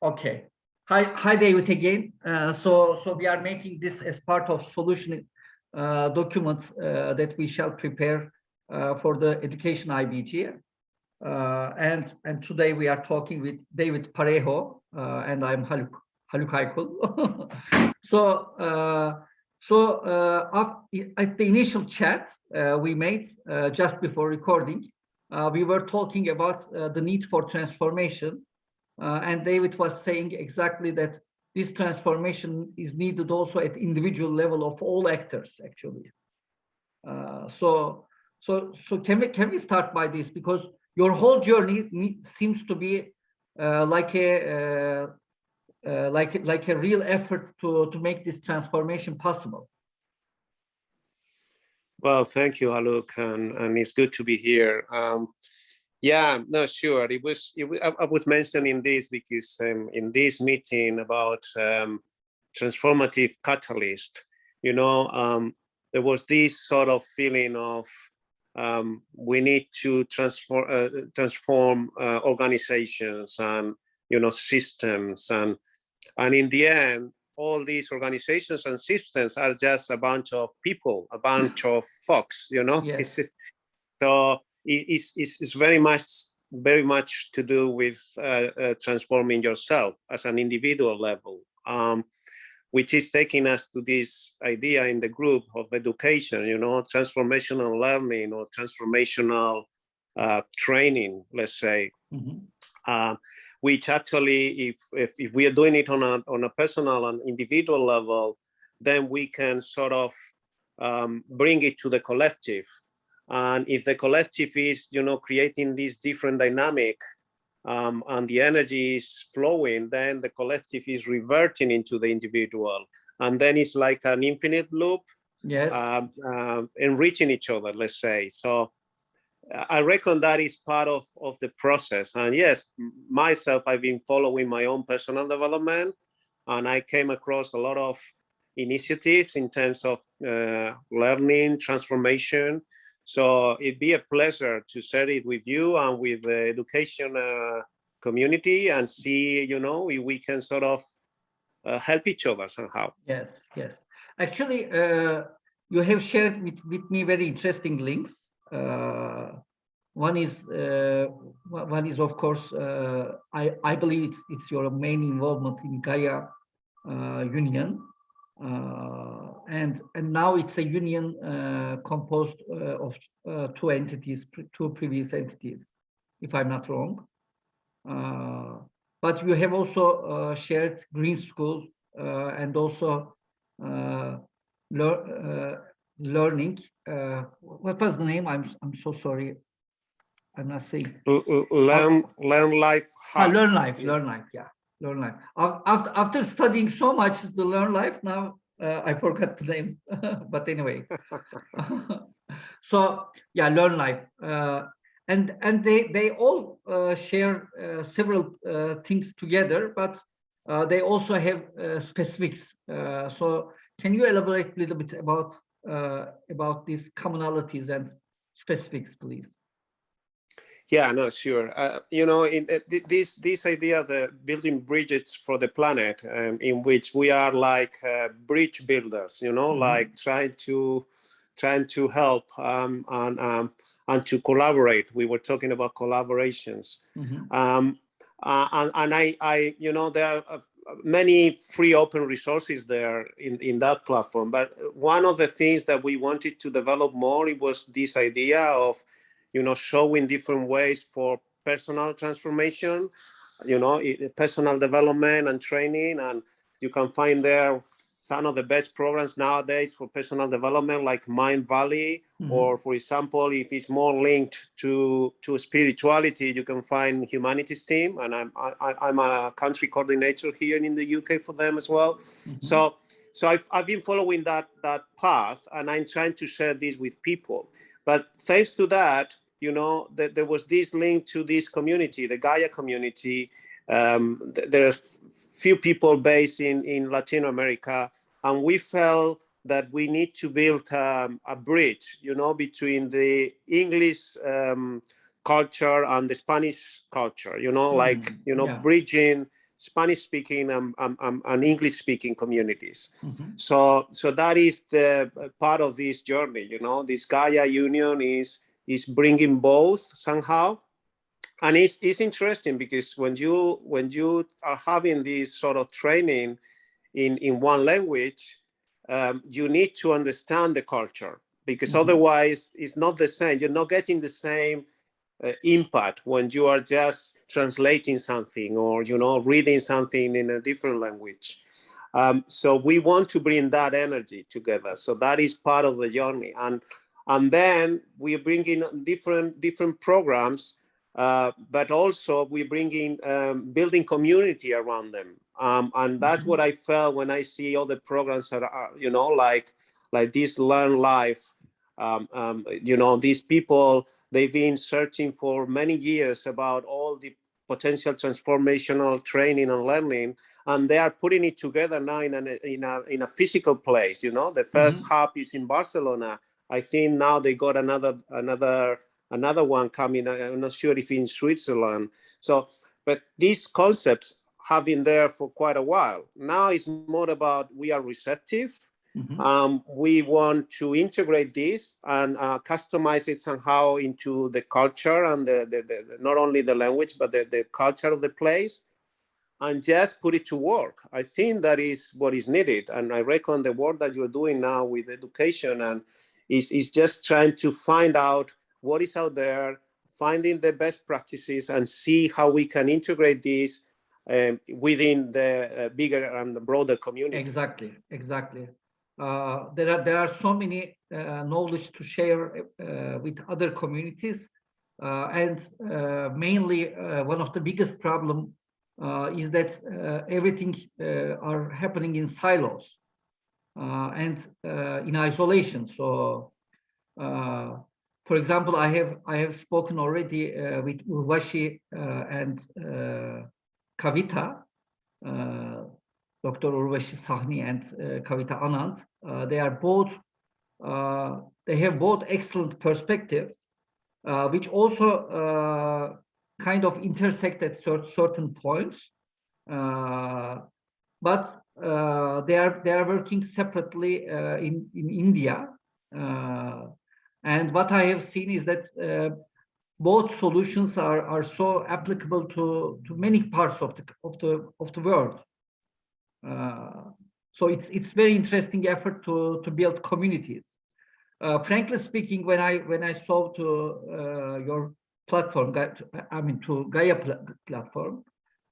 Okay. Hi, David again. So we are making this as part of solution document that we shall prepare for the education IBG. And today we are talking with David Parejo, and I'm Haluk Aykul. So at the initial chat we made just before recording, we were talking about the need for transformation. And David was saying exactly that this transformation is needed also at individual level of all actors, actually. So can we start by this, because your whole journey seems to be like a real effort to make this transformation possible. Well, thank you, Haluk, and it's good to be here. Yeah, no, sure. I was mentioning this because in this meeting about transformative catalyst, there was this sort of feeling of we need to transform organizations and systems, and in the end, all these organizations and systems are just a bunch of people, a bunch of folks. Yes. So it's very much to do with transforming yourself as an individual level, which is taking us to this idea in the group of education, transformational learning or transformational training, let's say. Mm-hmm. Which actually, if we are doing it on a personal and individual level, then we can sort of bring it to the collective. And if the collective is, creating this different dynamic, and the energy is flowing, then the collective is reverting into the individual. And then it's like an infinite loop, yes, enriching each other, let's say. So I reckon that is part of the process. And yes, myself, I've been following my own personal development, and I came across a lot of initiatives in terms of learning, transformation. So it'd be a pleasure to share it with you and with the education community and see, if we can sort of help each other somehow. Yes. Actually, you have shared with me very interesting links. One is of course, I believe it's your main involvement in Gaia Union. And now it's a union composed of two entities, two previous entities, if I'm not wrong. But you have also shared Green School and also learning. What was the name? I'm so sorry. I'm not saying. Learn Life. Learn Life. Yes. Learn Life. Yeah. Learn Life. After studying so much the Learn Life, now I forgot the name. But anyway, so yeah, Learn Life, and they all share several things together, but they also have specifics. So can you elaborate a little bit about these commonalities and specifics, please? Yeah, no, sure. This idea of building bridges for the planet, in which we are like bridge builders, mm-hmm. like trying to help and to collaborate. We were talking about collaborations, mm-hmm. And I there are many free open resources there in that platform. But one of the things that we wanted to develop more, it was this idea of showing different ways for personal transformation, personal development and training. And you can find there some of the best programs nowadays for personal development, like Mind Valley, mm-hmm. or for example, if it's more linked to spirituality, you can find Humanities Team. And I'm a country coordinator here in the UK for them as well. Mm-hmm. So I've been following that path, and I'm trying to share this with people. But thanks to that, there was this link to this community, the Gaia community. There are few people based in Latin America, and we felt that we need to build a bridge, between the English culture and the Spanish culture, yeah. Bridging Spanish-speaking and English-speaking communities. Mm-hmm. So that is the part of this journey. This Gaia Union is bringing both somehow, and it's interesting because when you are having this sort of training in one language, you need to understand the culture, because Mm-hmm. otherwise it's not the same. You're not getting the same impact when you are just translating something or reading something in a different language. So we want to bring that energy together. So that is part of the journey, and then we bring in different programs, but also we bring in building community around them. And that's Mm-hmm. what I felt when I see all the programs that are, like this Learn Life. These people, they've been searching for many years about all the potential transformational training and learning, and they are putting it together now in a physical place. The first Mm-hmm. hub is in Barcelona. I think now they got another one coming. I'm not sure if in Switzerland. So, but these concepts have been there for quite a while. Now it's more about we are receptive. Mm-hmm. We want to integrate this and customize it somehow into the culture and the not only the language, but the culture of the place, and just put it to work. I think that is what is needed. And I reckon the work that you're doing now with education and is just trying to find out what is out there, finding the best practices, and see how we can integrate this within the bigger and the broader community. Exactly. There are so many knowledge to share with other communities, and mainly one of the biggest problem is that everything are happening in silos and in isolation. So, for example, I have spoken already with Urvashi and Kavita. Dr. Urvashi Sahni and Kavita Anand. They are both. They have both excellent perspectives, which also kind of intersect at certain points. But they are working separately in India. And what I have seen is that both solutions are so applicable to many parts of the world. So it's very interesting effort to build communities. Frankly speaking, when I saw to your platform, to Gaia platform,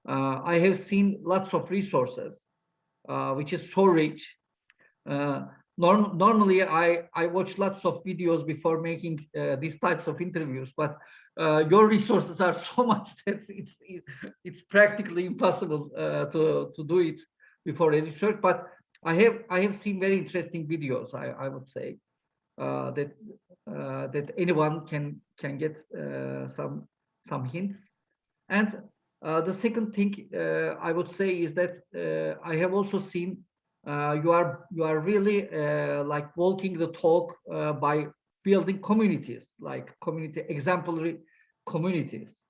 I have seen lots of resources, which is so rich. Normally, I watch lots of videos before making these types of interviews, but your resources are so much that it's practically impossible to do it before a research. But I have seen very interesting videos. I would say that anyone can get some hints. And the second thing I would say is that I have also seen you are really like walking the talk by building communities, like community exemplary communities.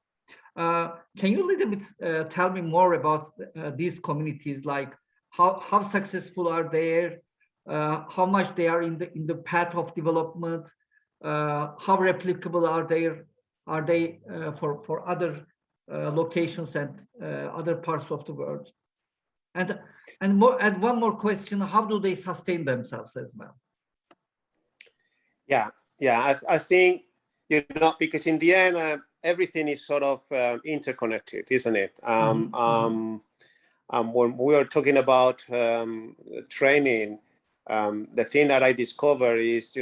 Can you a little bit tell me more about these communities? Like how successful are they? How much they are in the path of development? How replicable are they? Are they for other locations and other parts of the world? And one more question: how do they sustain themselves as well? Yeah. I think because in the end, everything is sort of interconnected, isn't it? When we are talking about training, the thing that I discover is,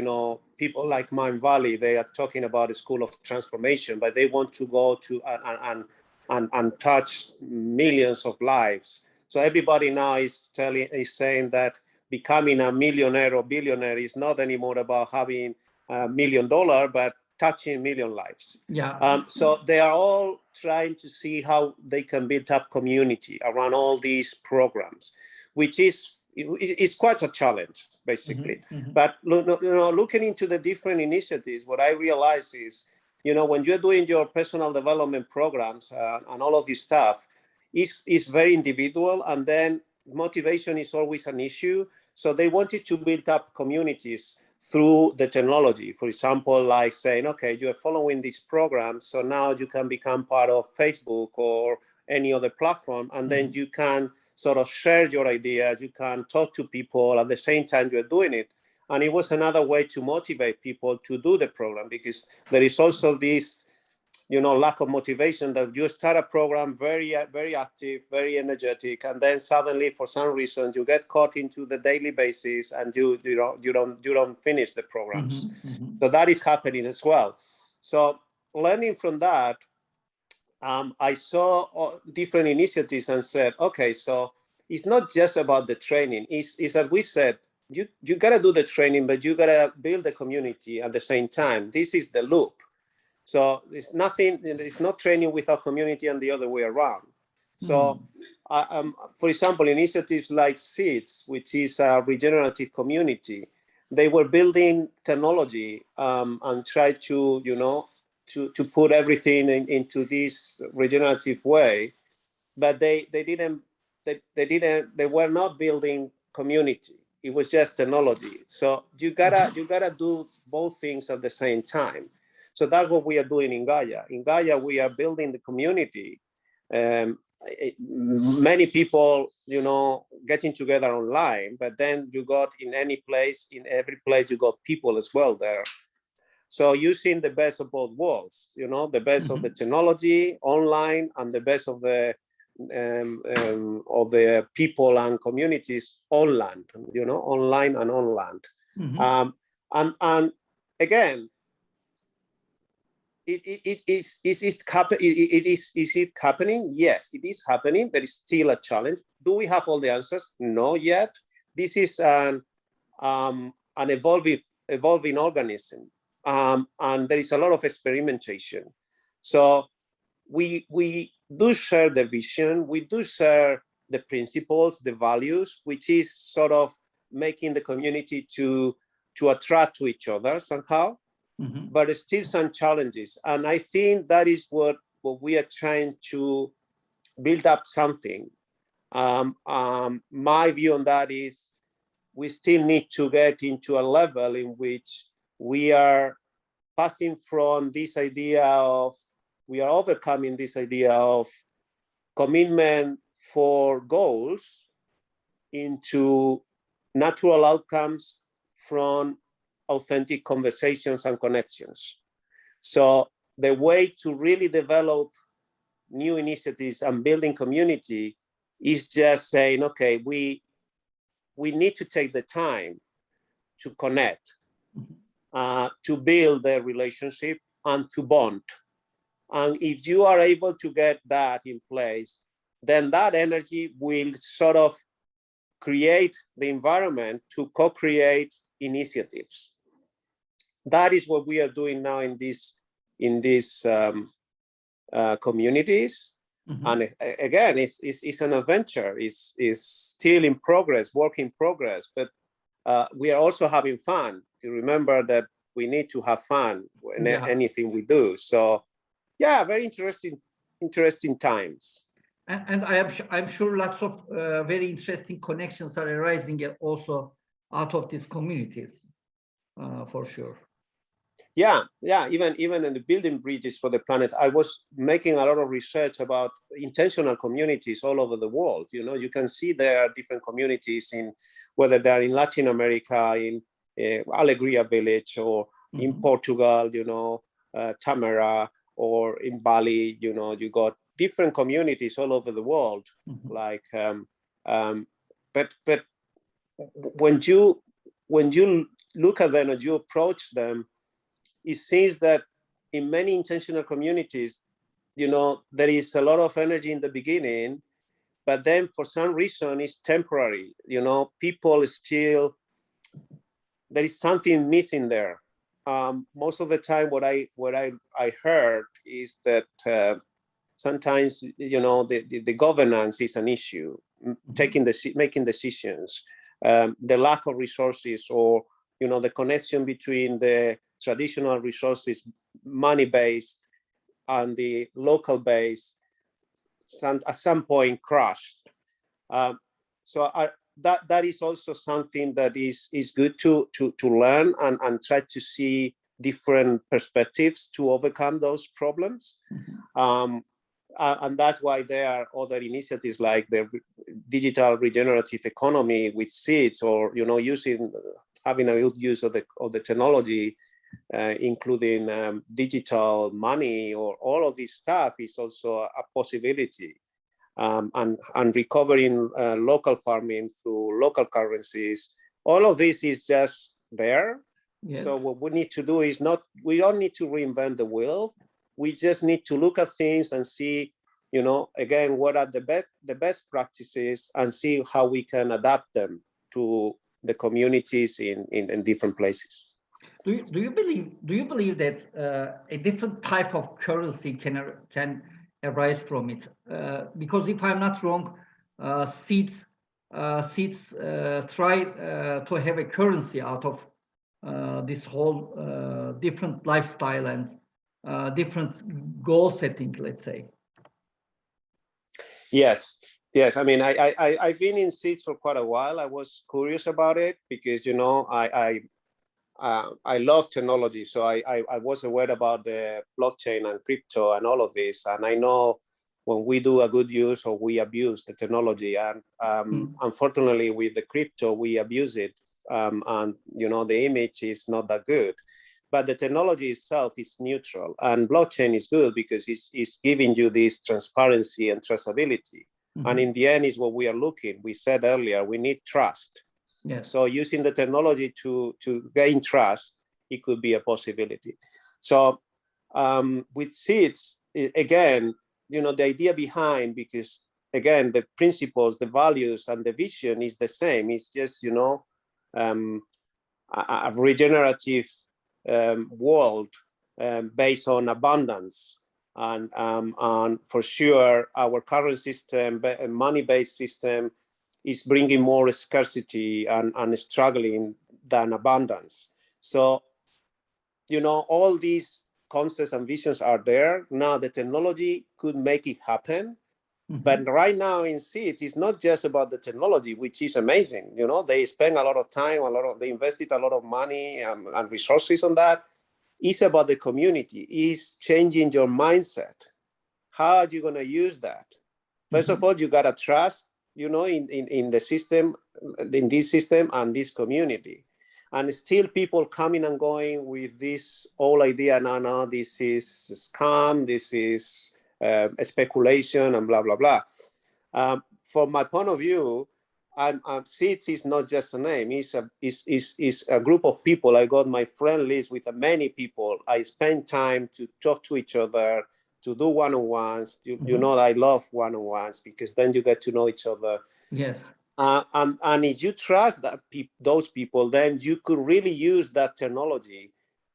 people like Mind Valley, they are talking about a school of transformation, but they want to go to and touch millions of lives. So everybody now is saying that becoming a millionaire or billionaire is not anymore about having $1 million, but touching million lives. Yeah. So they are all trying to see how they can build up community around all these programs, which is quite a challenge, basically. But looking into the different initiatives, what I realize is, when you're doing your personal development programs and all of this stuff, is very individual, and then motivation is always an issue. So they wanted to build up communities through the technology. For example, like saying, okay, you are following this program, so now you can become part of Facebook or any other platform, and then you can sort of share your ideas, you can talk to people at the same time you're doing it. And it was another way to motivate people to do the program, because there is also this, lack of motivation that you start a program very, very active, very energetic, and then suddenly, for some reason, you get caught into the daily basis and you don't finish the programs. So that is happening as well. So learning from that, I saw different initiatives and said, okay, so it's not just about the training. It's as we said, you gotta do the training, but you gotta build the community at the same time. This is the loop. So it's not training without community and the other way around. So, for example, initiatives like SEEDS, which is a regenerative community, they were building technology and tried to, to put everything into this regenerative way, but they were not building community. It was just technology. So you gotta do both things at the same time. So that's what we are doing in Gaia. In Gaia, we are building the community. Many people, getting together online, but then you got in every place, you got people as well there. So using the best of both worlds, the best of the technology online and the best of the people and communities on land, online and on land. And again, is it happening? Yes, it is happening. There is still a challenge. Do we have all the answers? No, yet. This is an evolving organism, and there is a lot of experimentation. So we do share the vision. We do share the principles, the values, which is sort of making the community to attract to each other somehow. But there's still some challenges. And I think that is what we are trying to build up something. My view on that is we still need to get into a level in which we are passing from this idea of, we are overcoming this idea of commitment for goals into natural outcomes from authentic conversations and connections. So the way to really develop new initiatives and building community is just saying, okay, we need to take the time to connect, to build the relationship and to bond. And if you are able to get that in place, then that energy will sort of create the environment to co-create initiatives. That is what we are doing now in these communities. And again, it's an adventure. It's still in progress, work in progress. But we are also having fun. To remember that we need to have fun in anything we do. So, yeah, very interesting times. And I'm sure lots of very interesting connections are arising also out of these communities, for sure. Yeah. Even in the building bridges for the planet, I was making a lot of research about intentional communities all over the world. You can see there are different communities in, whether they are in Latin America, in Alegria Village, or in Portugal, Tamara, or in Bali. You got different communities all over the world. Like, but when you look at them and you approach them, it seems that in many intentional communities, there is a lot of energy in the beginning, but then for some reason it's temporary. People still, there is something missing there. Most of the time, what I heard is that sometimes the governance is an issue, making decisions, the lack of resources, or the connection between the traditional resources, money-based, and the local base. at some point crashed. So that is also something that is good to learn and try to see different perspectives to overcome those problems. And that's why there are other initiatives like the digital regenerative economy with seeds, or having a good use of the technology, including digital money, or all of this stuff is also a possibility. And recovering local farming through local currencies. All of this is just there. Yes. So what we need to do is we don't need to reinvent the wheel. We just need to look at things and see, again, what are the best practices, and see how we can adapt them to the communities in different places. Do you believe that a different type of currency can arise from it? Because if I'm not wrong, seeds try to have a currency out of this whole different lifestyle and different goal setting, let's say. Yes. I mean, I've been in seeds for quite a while. I was curious about it because I love technology, so I was aware about the blockchain and crypto and all of this, and I know when we do a good use or we abuse the technology, and unfortunately with the crypto we abuse it, and the image is not that good. But the technology itself is neutral, and blockchain is good because it's giving you this transparency and traceability. And in the end is what we are looking. We said earlier, we need trust. Yes. So using the technology to gain trust, it could be a possibility. So with seeds, again, the idea behind, because again, the principles, the values, and the vision is the same. It's just, a regenerative world based on abundance. And for sure, our current system, money-based system, is bringing more scarcity and struggling than abundance. So, all these concepts and visions are there. Now the technology could make it happen. But right now in seeds, it's not just about the technology, which is amazing. They spend a lot of time, they invested a lot of money and resources on that. It's about the community. It's changing your mindset. How are you going to use that? First of all, you got to trust, in the system, in this system and this community. And still people coming and going with this whole idea, no, this is scam, this is speculation and blah, blah, blah. From my point of view, seeds is not just a name. It's a group of people. I got my friend list with many people. I spend time to talk to each other, to do one-on-ones. You know I love one-on-ones because then you get to know each other. Yes. And if you trust those people, then you could really use that technology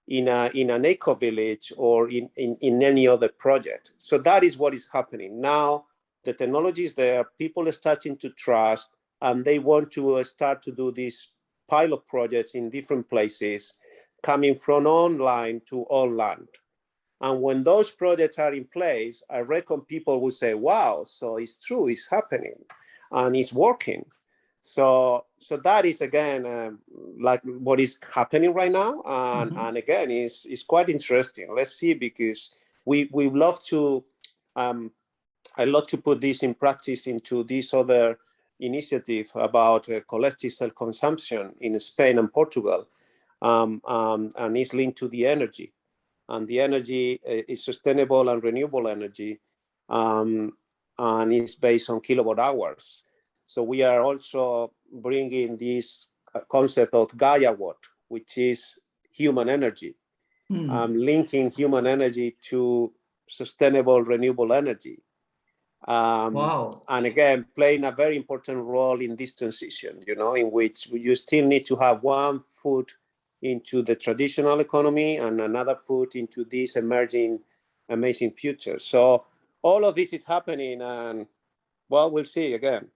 in an eco village or in any other project. So that is what is happening now. The technology is there. People are starting to trust, and they want to start to do these pilot projects in different places, coming from online to on land. And when those projects are in place, I reckon people will say, wow, so it's true, it's happening, and it's working. So that is, again, like what is happening right now. And again, it's quite interesting. Let's see, because we love to, I love to put this in practice into this other initiative about collective self-consumption in Spain and Portugal. And it's linked to the energy. And the energy is sustainable and renewable energy, and it's based on kilowatt hours. So we are also bringing this concept of Gaia Watt, which is human energy, linking human energy to sustainable renewable energy. Wow. And again, playing a very important role in this transition, in which you still need to have one foot into the traditional economy and another foot into this emerging, amazing future. So all of this is happening, and well, we'll see again.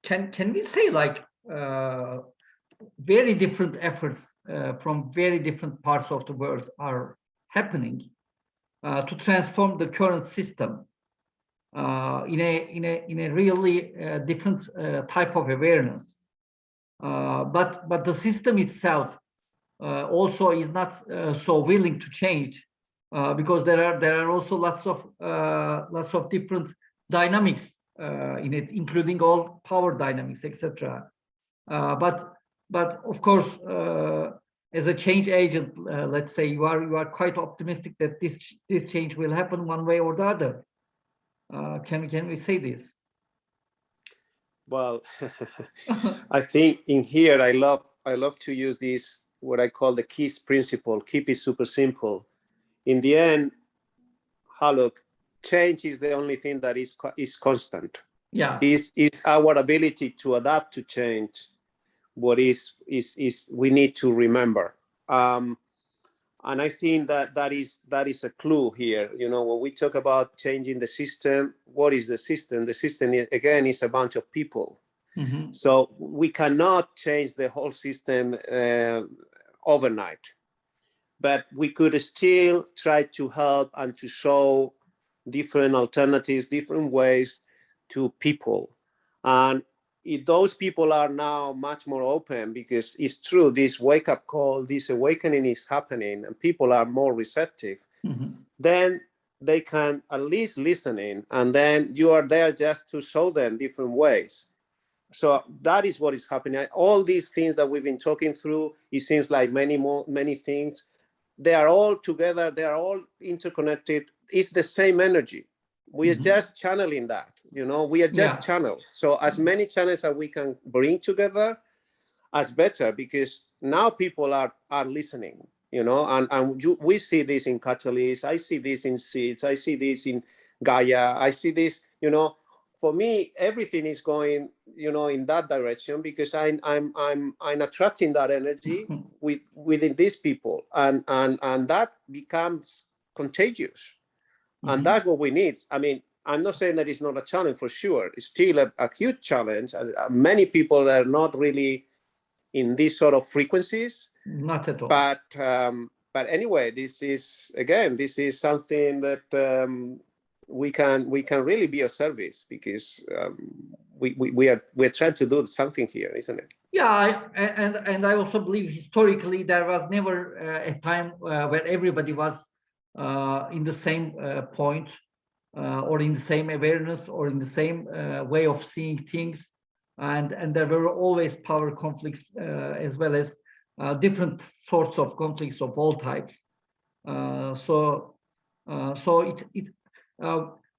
Can we say very different efforts from very different parts of the world are happening to transform the current system? in a really different type of awareness. But the system itself also is not so willing to change, because there are also lots of different dynamics in it, including all power dynamics, etc. But of course, as a change agent, let's say you are quite optimistic that this change will happen one way or the other. Can we say this? Well, I think in here I love to use this, what I call the KISS principle. Keep it super simple. In the end, look, change is the only thing that is constant. Yeah. Is our ability to adapt to change what is we need to remember. And I think that is a clue here. You know, when we talk about changing the system, what is the system? The system is a bunch of people. Mm-hmm. So we cannot change the whole system overnight, but we could still try to help and to show different alternatives, different ways to people. And those people are now much more open, because it's true, this wake-up call, this awakening is happening, and people are more receptive. Mm-hmm. Then they can at least listen in, and then you are there just to show them different ways. So that is what is happening. All these things that we've been talking through, it seems like many things, they are all together, they are all interconnected. It's the same energy. We are just channeling that, you know, we are just channels. So as many channels as we can bring together, as better, because now people are listening, you know, and we see this in Catalyst, I see this in Seeds, I see this in Gaia, I see this, you know. For me, everything is going, you know, in that direction, because I'm attracting that energy within these people, and that becomes contagious, and that's what we need. I mean, I'm not saying that it's not a challenge, for sure. It's still a huge challenge, and many people are not really in these sort of frequencies. Not at all. But anyway, this is something that we can really be of service, because we're trying to do something here, isn't it? Yeah, and I also believe historically there was never a time where everybody was in the same point, or in the same awareness, or in the same way of seeing things, and there were always power conflicts, as well as different sorts of conflicts of all types. So it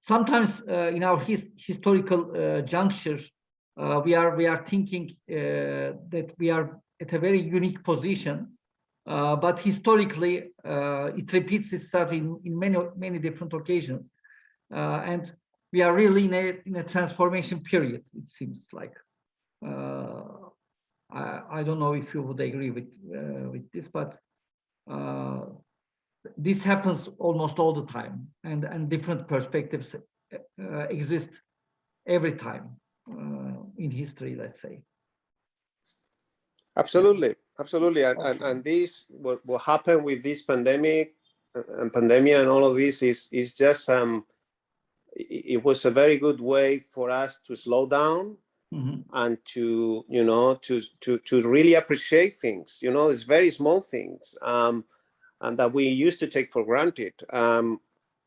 sometimes in our historical juncture, we are thinking that we are at a very unique position, but historically it repeats itself in many different occasions, and we are really in a transformation period, it seems like. I don't know if you would agree with this, but this happens almost all the time, and different perspectives exist every time in history, let's say. Absolutely. And this, what happened with this pandemic and pandemia and all of this is just it was a very good way for us to slow down, and to, you know, to really appreciate things, you know, it's very small things, and that we used to take for granted.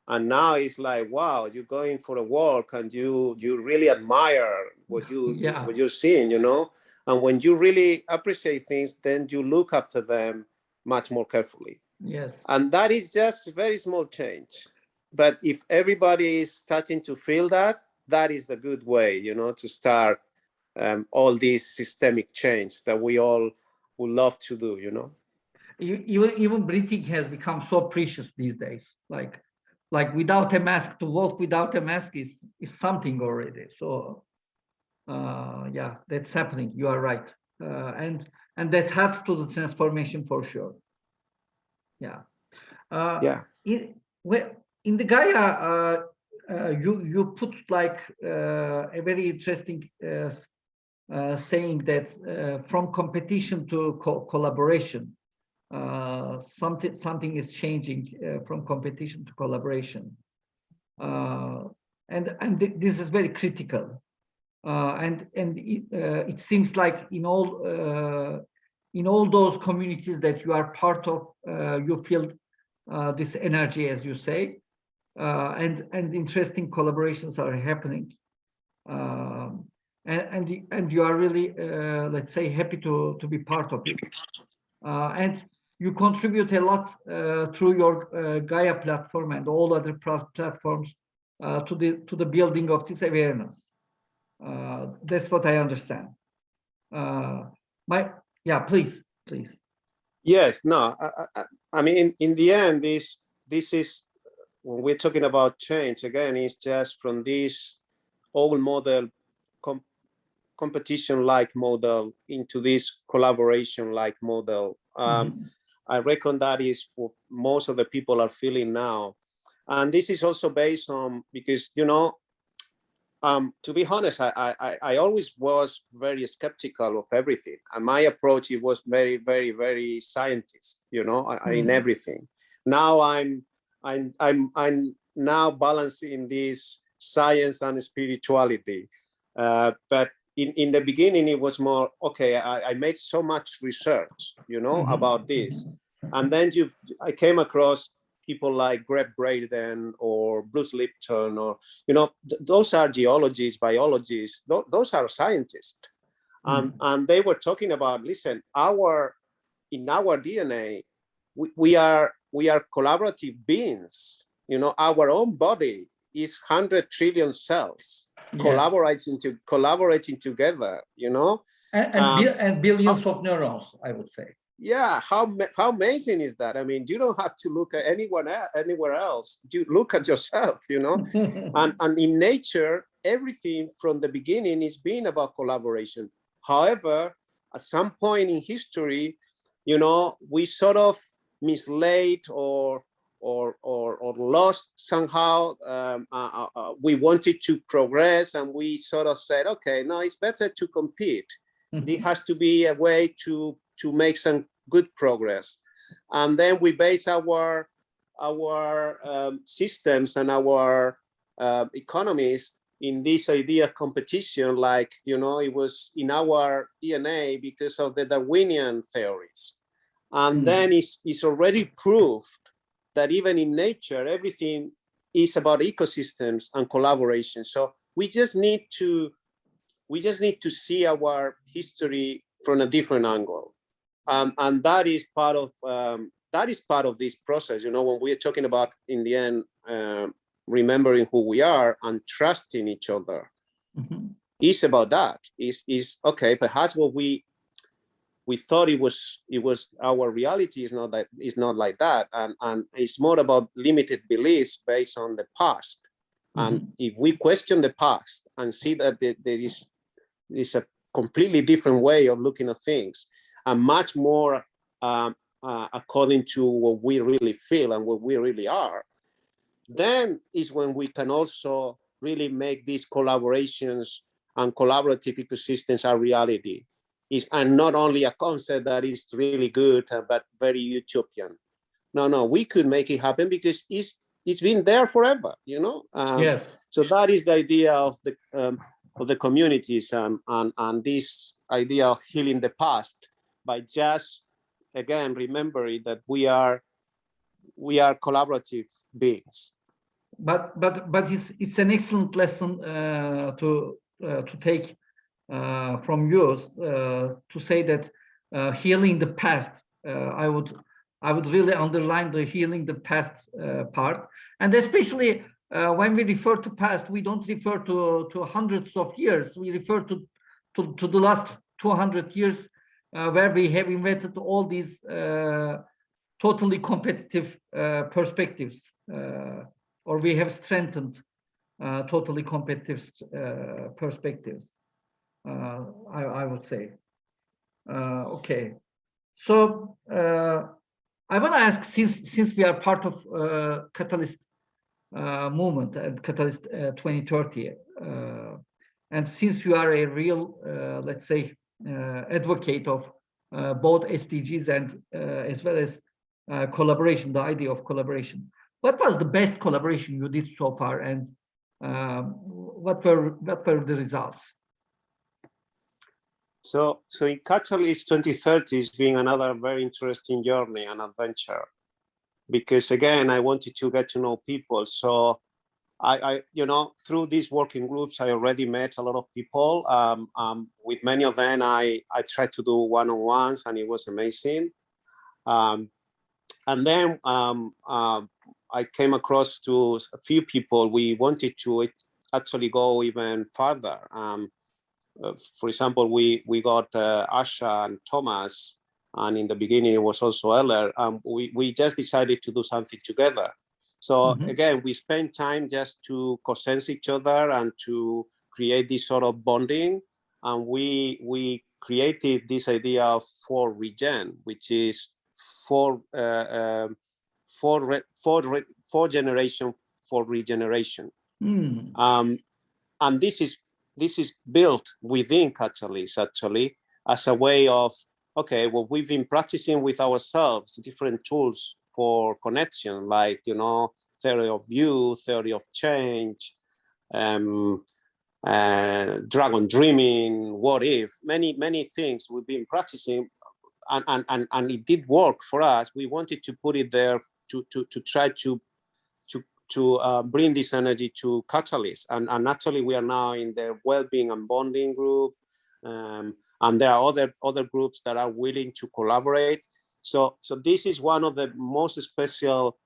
And now it's like, wow, you're going for a walk and you really admire what you're seeing, you know. And when you really appreciate things, then you look after them much more carefully. Yes. And that is just a very small change. But if everybody is starting to feel that, that is a good way, you know, to start all this systemic change that we all would love to do, you know. Even breathing has become so precious these days. Like without a mask, to walk without a mask is something already. So yeah, that's happening. You are right, and that helps to the transformation for sure. Yeah. Yeah. In the Gaia, you put like a very interesting saying that from competition to collaboration. Something is changing from competition to collaboration, this is very critical. It seems like in all those communities that you are part of, you feel this energy, as you say, and interesting collaborations are happening, and you are really, let's say, happy to be part of it, and you contribute a lot through your Gaia platform and all other platforms to the building of this awareness. That's what I understand. Please. Yes, no, I mean, in the end, this is, when we're talking about change, again, it's just from this old model, competition-like model, into this collaboration-like model. I reckon that is what most of the people are feeling now. And this is also based on, because, you know, to be honest, I always was very skeptical of everything, and my approach, it was very, very, very scientist, you know, in everything. Now I'm now balancing this science and spirituality, but in the beginning it was more, okay, I made so much research, you know, about this, and then I came across people like Greg Braden or Bruce Lipton, or, you know, those are geologists, biologists, those are scientists. And they were talking about, listen, in our DNA, we are collaborative beings. You know, our own body is 100 trillion cells, collaborating together, you know. And billions of neurons, I would say. Yeah, how amazing is that? I mean, you don't have to look at anywhere else. You look at yourself, you know. and in nature, everything from the beginning is being about collaboration. However, at some point in history, you know, we sort of mislaid or lost somehow. We wanted to progress, and we sort of said, okay, no, it's better to compete. There has to be a way to make some good progress, and then we base our systems and our economies in this idea of competition, like, you know, it was in our DNA because of the Darwinian theories, and then it's already proved that even in nature, everything is about ecosystems and collaboration. So we just need to see our history from a different angle. And that is part of this process. You know, when we are talking about, in the end, remembering who we are and trusting each other, it's about that. Is okay. Perhaps what we thought it was our reality is not like that, and it's more about limited beliefs based on the past. And if we question the past and see that there is a completely different way of looking at things, and much more according to what we really feel and what we really are, then is when we can also really make these collaborations and collaborative ecosystems a reality. And not only a concept that is really good, but very utopian. No, we could make it happen because it's been there forever, you know? Yes. So that is the idea of the communities, and this idea of healing the past by just, again, remembering that we are collaborative beings. But it's an excellent lesson to take from you, to say that healing the past. I would really underline the healing the past part, and especially when we refer to past, we don't refer to hundreds of years. We refer to the last 200 years, where we have invented all these totally competitive perspectives, or we have strengthened totally competitive perspectives, I would say. Okay, so I want to ask, since we are part of Catalyst movement and Catalyst 2030, and since you are a real, let's say, advocate of both SDGs and as well as collaboration, the idea of collaboration, what was the best collaboration you did so far, and What were the results? So in Catalyst 2030 is being another very interesting journey and adventure, because again, I wanted to get to know people. So I through these working groups, I already met a lot of people. With many of them, I tried to do one-on-ones, and it was amazing. And then I came across to a few people. We wanted to actually go even further. For example, we got Asha and Thomas, and in the beginning it was also Eller. We just decided to do something together. So again, we spent time just to co-sense each other and to create this sort of bonding. And we created this idea of 4Regen, which is four generation for regeneration. And this is built within Catalyst actually as a way of, okay, well, we've been practicing with ourselves different tools for connection, like, theory of view, theory of change, dragon dreaming, what if, many things we've been practicing, and it did work for us. We wanted to put it there to try to bring this energy to Catalyst, and actually we are now in the well-being and bonding group, and there are other groups that are willing to collaborate. So this is one of the most special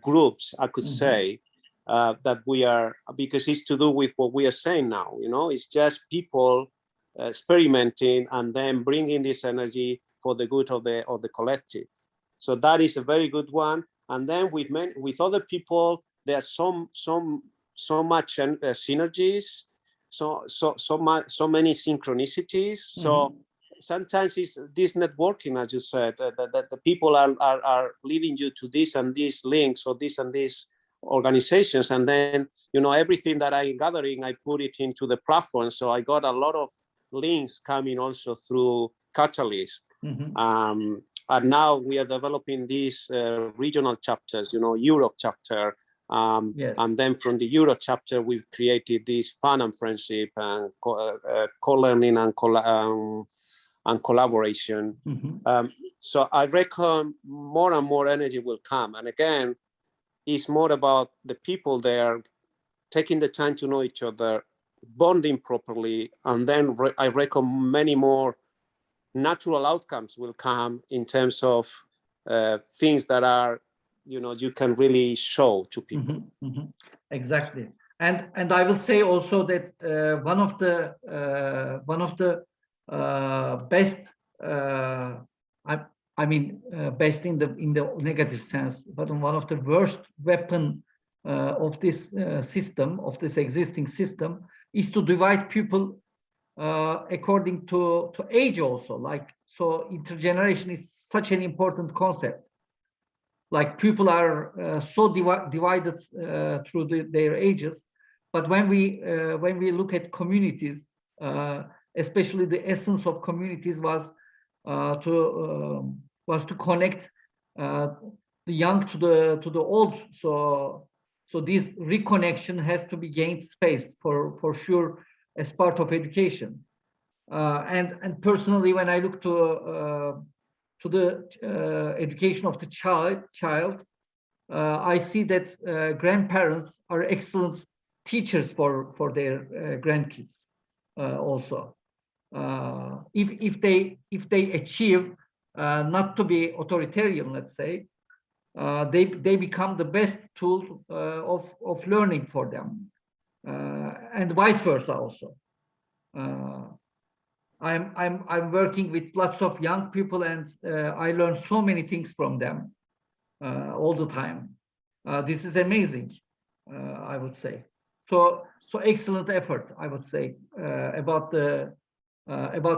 groups, I could say, that we are, because it's to do with what we are saying now. It's just people experimenting and then bringing this energy for the good of the collective. So that is a very good one. And then with other people, there are so much synergies, so many synchronicities. So sometimes it's this networking, as you said, that the people are leading you to this and these links or this and these organizations, and then everything that I'm gathering, I put it into the platform. So I got a lot of links coming also through Catalyst. And now we are developing these regional chapters, Europe chapter. Yes. And then from the Europe chapter, we've created this fun and friendship and co-learning and collaboration. So I reckon more and more energy will come. And again, it's more about the people there taking the time to know each other, bonding properly, and then I reckon many more natural outcomes will come in terms of things that are, you can really show to people. Exactly. And I will say also that one of the best, best in the negative sense, but one of the worst weapon of this system, of this existing system, is to divide people according to age also. So intergeneration is such an important concept. Like people are so divided through their ages, but when we look at communities, especially the essence of communities was to connect the young to the old. So this reconnection has to be gained space for sure as part of education. And personally, when I look to the education of the child, I see that grandparents are excellent teachers for their grandkids also. If they achieve not to be authoritarian, let's say, they become the best tool of learning for them, and vice versa also. I'm working with lots of young people, and I learn so many things from them all the time. This is amazing, I would say. So excellent effort, I would say, about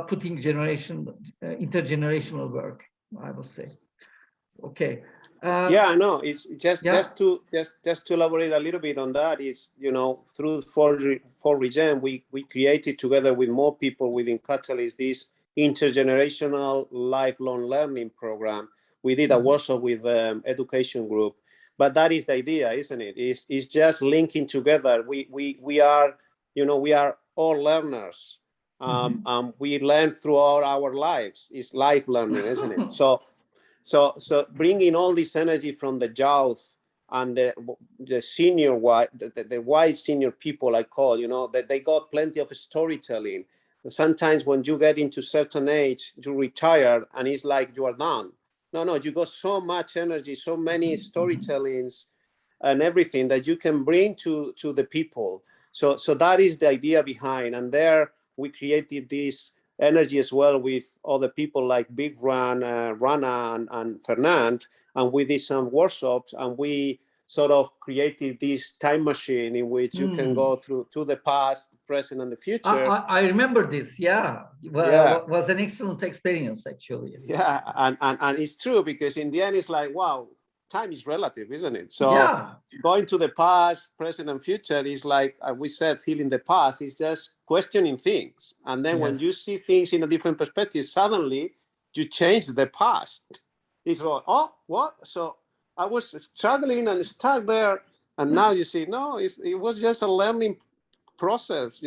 putting intergenerational work, I would say. Okay. Yeah, no, it's just to elaborate a little bit on that is, through 4Regen, we created together with more people within Catalyst this intergenerational lifelong learning program. We did a workshop with education group but that is the idea, isn't it? Is just linking together. We are, we are all learners. We learn throughout our lives. It's life learning, isn't it? So bringing all this energy from the youth and the senior white, the white senior people, I call, that they got plenty of storytelling. Sometimes when you get into certain age, you retire and it's like you are done. No, you got so much energy, so many storytellings and everything that you can bring to the people. So that is the idea behind. And there we created this energy as well with other people like Big Rana and Fernand. And we did some workshops and we sort of created this time machine in which you can go through to the past, present, and the future. I remember this. Yeah. Well, was an excellent experience, actually. Yeah, and it's true, because in the end it's like, wow, time is relative, isn't it? So going to the past, present, and future is like we said, healing the past is just questioning things. And then when you see things in a different perspective, suddenly you change the past. It's like, oh, what? So I was struggling and stuck there. And now you see, no, it was just a learning process,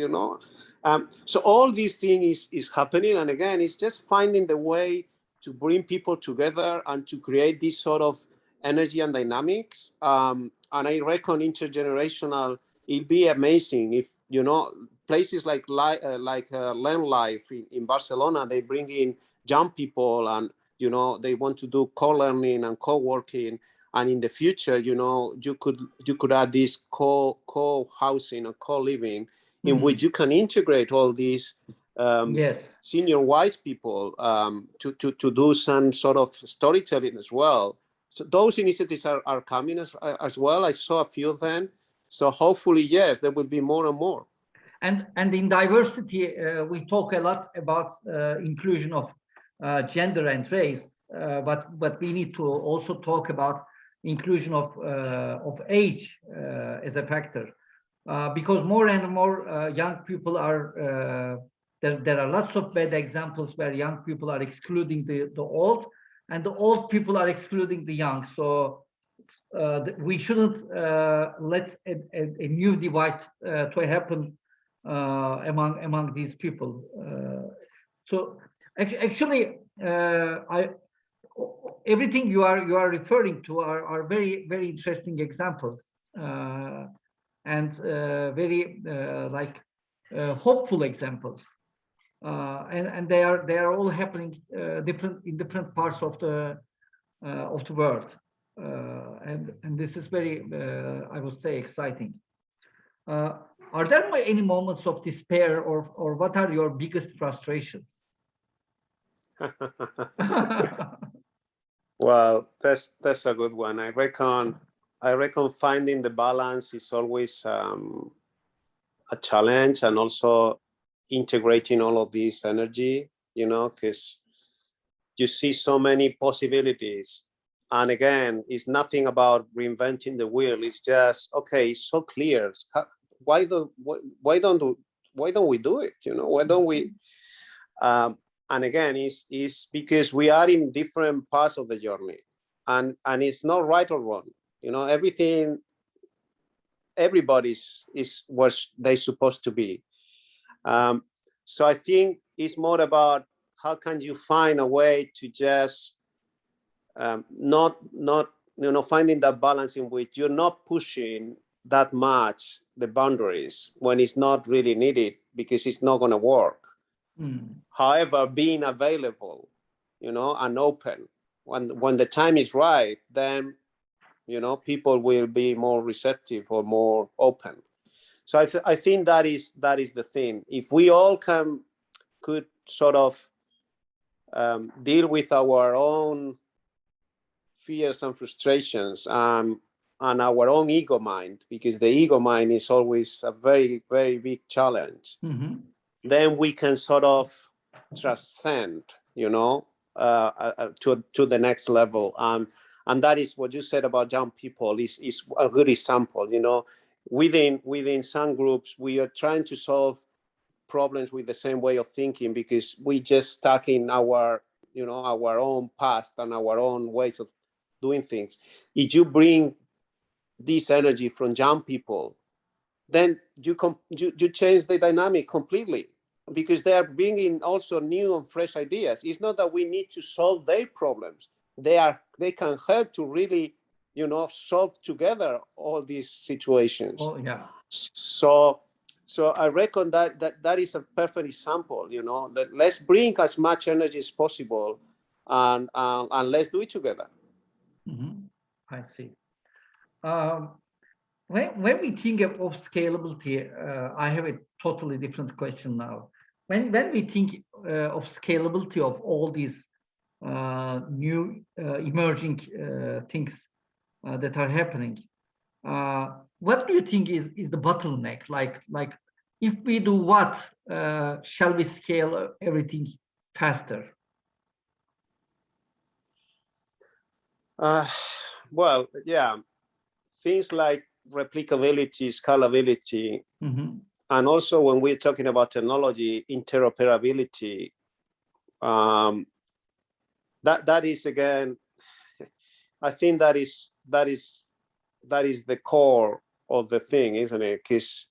So all these things is happening. And again, it's just finding the way to bring people together and to create this sort of energy and dynamics. And I reckon intergenerational, it'd be amazing if, places like Learn Life in Barcelona, they bring in young people and, they want to do co-learning and co-working. And in the future, you could add this co-housing or co-living in which you can integrate all these senior wise people to do some sort of storytelling as well. So those initiatives are coming as well. I saw a few of them. So hopefully, yes, there will be more and more. And in diversity, we talk a lot about inclusion of gender and race, but we need to also talk about inclusion of age as a factor, because more and more young people are there are lots of bad examples where young people are excluding the old, and the old people are excluding the young. So we shouldn't let a new divide to happen among these people. So actually, everything you are referring to are very, very interesting examples, and very hopeful examples, and they are all happening in different parts of the world, and this is very, I would say, exciting. Are there any moments of despair, or what are your biggest frustrations? Well, that's a good one. I reckon finding the balance is always a challenge, and also integrating all of this energy, because you see so many possibilities. And again, it's nothing about reinventing the wheel. It's just, okay, it's so clear. Why don't we do it? Why don't we? And again, it's because we are in different parts of the journey, and it's not right or wrong. Everybody's is what they're supposed to be. So I think it's more about how can you find a way to just not finding that balance in which you're not pushing that much the boundaries when it's not really needed, because it's not going to work. However, being available, and open when the time is right, then people will be more receptive or more open. So I think that is the thing. If we all could sort of deal with our own fears and frustrations, and our own ego mind, because the ego mind is always a very, very big challenge, then we can sort of transcend, to the next level. And that is what you said about young people is a good example. Within some groups, we are trying to solve problems with the same way of thinking, because we just stuck in our own past and our own ways of doing things. If you bring this energy from young people, then you change the dynamic completely, because they are bringing also new and fresh ideas. It's not that we need to solve their problems. They can help to really, solve together all these situations. Oh yeah. So I reckon that is a perfect example. That let's bring as much energy as possible, and let's do it together. Mm-hmm. I see. When we think of scalability, I have a totally different question now. When we think of scalability of all these new emerging things that are happening, what do you think is the bottleneck? Like if we do what, shall we scale everything faster? Well, yeah, things like replicability, scalability, Mm-hmm. and also when we're talking about technology, interoperability. That is, again, I think that is the core of the thing, isn't it? Because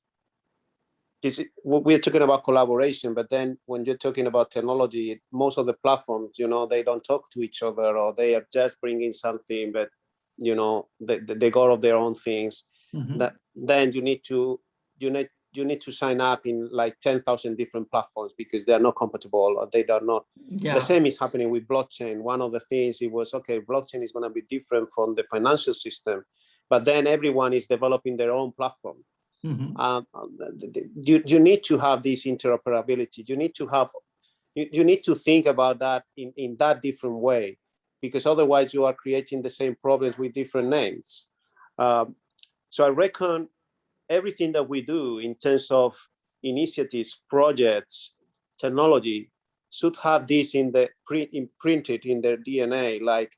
we're talking about collaboration, but then when you're talking about technology, most of the platforms, they don't talk to each other, or they are just bringing something, but they go of their own things. Mm-hmm. That then you need to sign up in like 10,000 different platforms because they are not compatible, or they are not. Yeah. The same is happening with blockchain. One of the things, it was, okay, blockchain is going to be different from the financial system, but then everyone is developing their own platform. Mm-hmm. You need to have this interoperability. You need to think about that in that different way, because otherwise you are creating the same problems with different names. So I reckon everything that we do in terms of initiatives, projects, technology should have this imprinted in their DNA, like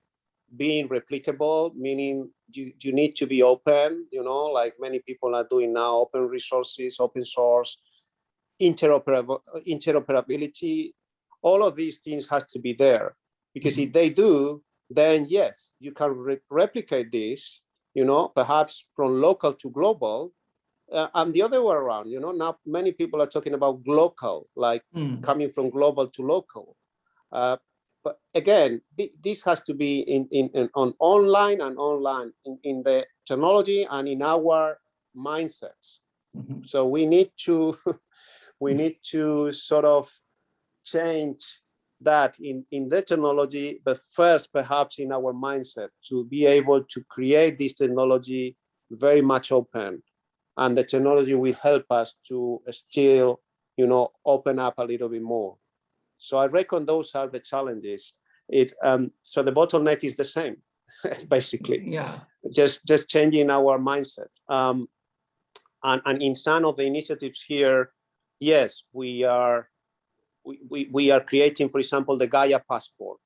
being replicable, meaning you need to be open, like many people are doing now, open resources, open source, interoperability. All of these things has to be there, because if they do, then yes, you can replicate this, perhaps from local to global, and the other way around. Now many people are talking about glocal, like coming from global to local. But again, this has to be in on online in the technology and in our mindsets. So we need to sort of change that in the technology, but first perhaps in our mindset, to be able to create this technology very much open, and the technology will help us to still open up a little bit more. So I reckon those are the challenges. So the bottleneck is the same, basically. Yeah. Just changing our mindset. And in some of the initiatives here, yes, we are creating, for example, the Gaia passport.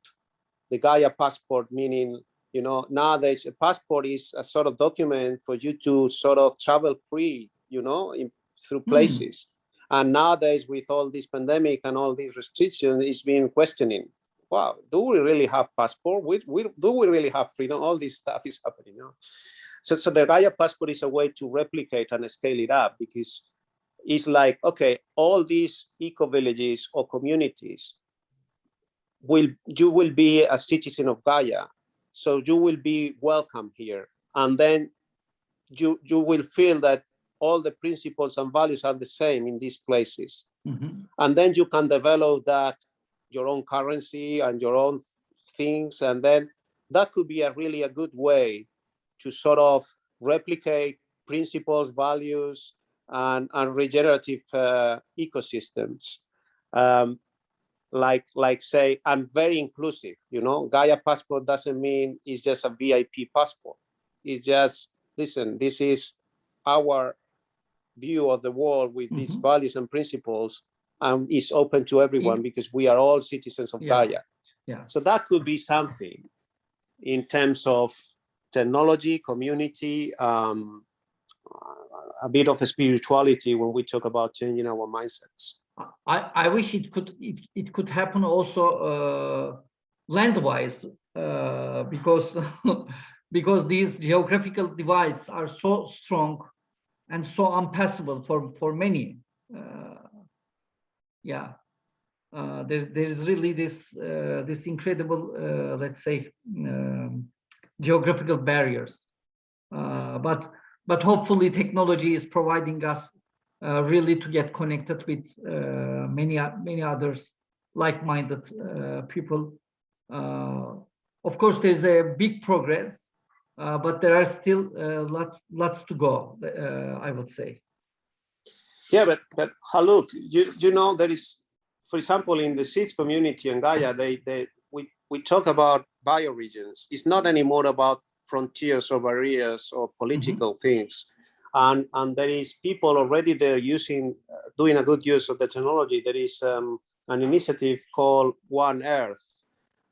The Gaia passport, meaning, nowadays a passport is a sort of document for you to sort of travel free, through places. And nowadays, with all this pandemic and all these restrictions, it's been questioning, wow, do we really have passport? Do we really have freedom? All this stuff is happening. So the Gaia passport is a way to replicate and scale it up, because it's like, okay, all these eco-villages or communities, you will be a citizen of Gaia, so you will be welcome here, and then you will feel that all the principles and values are the same in these places. And then you can develop that, your own currency and your own things, and then that could be a good way to sort of replicate principles, values, and regenerative ecosystems. Like say, I'm very inclusive. Gaia passport doesn't mean it's just a VIP passport. It's just, listen, this is our view of the world with these values and principles, and it's open to everyone because we are all citizens of Gaia. Yeah. So that could be something in terms of technology, community, a bit of a spirituality when we talk about changing our mindsets. I wish it could happen also land-wise, because because these geographical divides are so strong and so unpassable for many. Yeah, there's really this incredible, let's say, geographical barriers. But hopefully technology is providing us really to get connected with many others like-minded people. Of course, there's a big progress, but there are still lots to go, I would say. Yeah, but Haluk, you know, there is, for example, in the SEEDS community in Gaia, we talk about bioregions. It's not anymore about frontiers or barriers or political things. And there is people already there doing a good use of the technology. There is an initiative called One Earth,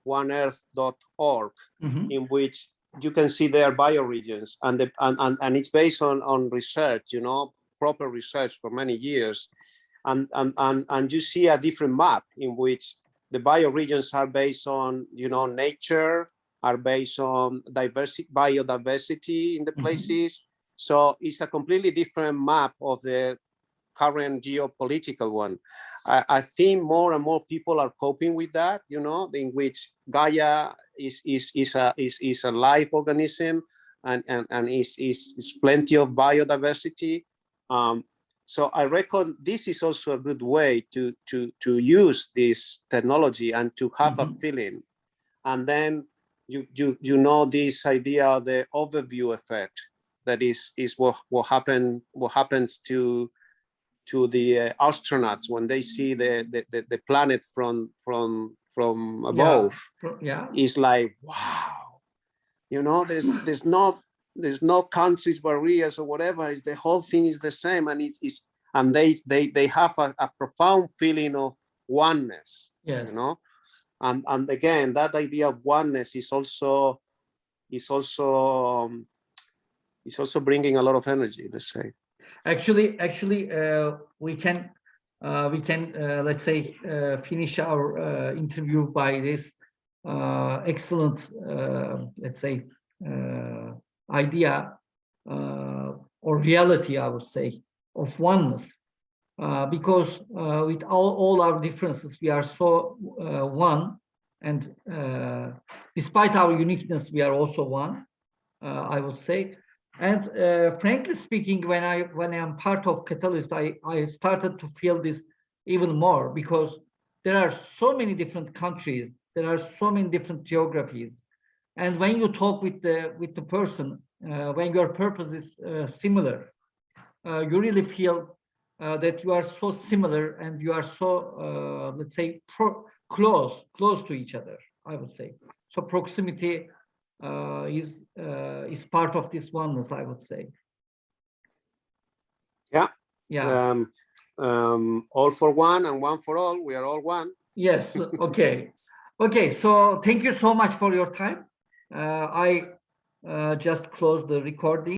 oneearth.org, in which you can see their bioregions, and it's based on research, you know, proper research for many years, and you see a different map in which the bioregions are based on, you know, nature, are based on biodiversity in the places. So it's a completely different map of the current geopolitical one. I think more and more people are coping with that, you know, in which Gaia is a live organism, and is plenty of biodiversity. So I reckon this is also a good way to use this technology and to have a feeling. And then you know, this idea of the overview effect, that is what happens to the astronauts when they see the planet from above. Yeah. It's like, wow, you know, there's no countries barriers or whatever. It's, the whole thing is the same, and and they have a profound feeling of oneness. Yes. You know, and again, that idea of oneness is also bringing a lot of energy, let's say. Actually, we can let's say finish our interview by this excellent, let's say, idea or reality, I would say, of oneness, because with all our differences, we are so one, and despite our uniqueness, we are also one, I would say. And frankly speaking, when I am part of Catalyst, I started to feel this even more, because there are so many different countries, there are so many different geographies, and when you talk with the person, when your purpose is similar, you really feel that you are so similar, and you are so let's say close to each other, I would say. So proximity is part of this oneness, I would say. Yeah. Yeah. All for one and one for all. We are all one. Yes. Okay. Okay. So thank you so much for your time. I just closed the recording.